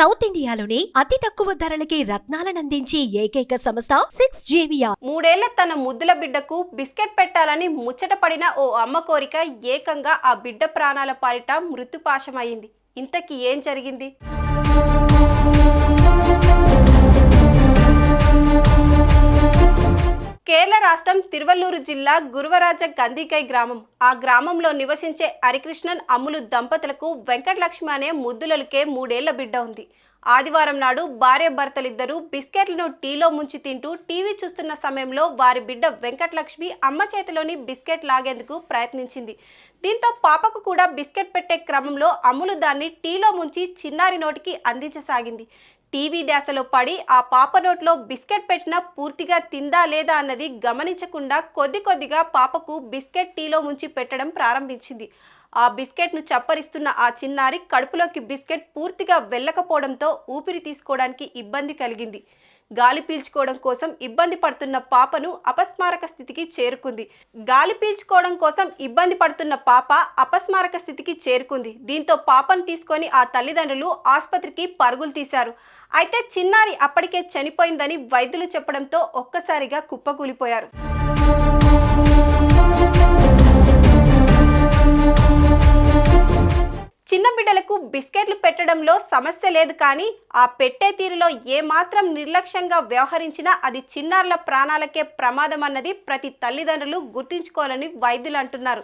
South ఇండియాలోని అతి తక్కువ ధరలకి రత్నాలనందించే ఏకైక సంస్థ 6JVR. 3 ఏళ్ల తన ముద్దుల బిడ్డకు బిస్కెట్ పెట్టాలని ముచ్చటపడిన ఓ అమ్మ కోరిక ఏకంగా ఆ బిడ్డ ప్రాణాల పాలిట మృత్యుపాశమైంది. ఇంతకీ ఏం జరిగింది? కేరళ రాష్ట్రం తిరువల్లూరు జిల్లా గురువరాజ గందికై గ్రామం. ఆ గ్రామంలో నివసించే హరికృష్ణన్ అమ్ములు దంపతులకు వెంకటలక్ష్మి అనే ముద్దులకే 3 ఏళ్ల బిడ్డ ఉంది. ఆదివారం నాడు భార్య భర్తలిద్దరూ బిస్కెట్లను టీలో ముంచి తింటూ టీవీ చూస్తున్న సమయంలో వారి బిడ్డ వెంకటలక్ష్మి అమ్మ చేతిలోని బిస్కెట్ లాగేందుకు ప్రయత్నించింది. దీంతో పాపకు కూడా బిస్కెట్ పెట్టే క్రమంలో అమ్ములు దాన్ని టీలో ముంచి చిన్నారి నోటికి అందించసాగింది. టీవీ ధ్యాసలో పడి ఆ పాప నోట్లో బిస్కెట్ పెట్టినా పూర్తిగా తిందా లేదా అన్నది గమనించకుండా కొద్దిగా పాపకు బిస్కెట్ టీలో ముంచి పెట్టడం ప్రారంభించింది. ఆ బిస్కెట్ను చప్పరిస్తున్న ఆ చిన్నారి కడుపులోకి బిస్కెట్ పూర్తిగా వెళ్ళకపోవడంతో ఊపిరి తీసుకోవడానికి ఇబ్బంది కలిగింది. గాలి పీల్చుకోవడం కోసం ఇబ్బంది పడుతున్న పాపను అపస్మారక స్థితికి చేరుకుంది. దీంతో పాపను తీసుకొని ఆ తల్లిదండ్రులు ఆసుపత్రికి పరుగులు తీశారు. అయితే చిన్నారి అప్పటికే చనిపోయిందని వైద్యులు చెప్పడంతో ఒక్కసారిగా కుప్పకూలిపోయారు. చిన్న బిడ్డలకు బిస్కెట్లు పెట్టడంలో సమస్య లేదు, కానీ ఆ పెట్టే తీరులో ఏమాత్రం నిర్లక్ష్యంగా వ్యవహరించినా అది చిన్నారుల ప్రాణాలకే ప్రమాదం అన్నది ప్రతి తల్లిదండ్రులు గుర్తుంచుకోవాలని వైద్యులు అంటున్నారు.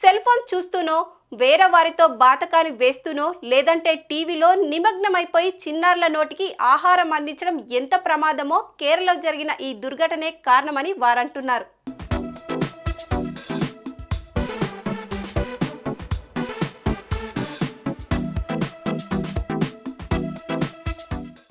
సెల్ ఫోన్ చూస్తూనో, వేరే వారితో బాతకాని వేస్తూనో, లేదంటే టీవీలో నిమగ్నమైపోయి చిన్నారుల నోటికి ఆహారం అందించడం ఎంత ప్రమాదమో కేరళలో జరిగిన ఈ దుర్ఘటనే కారణమని వారంటున్నారు.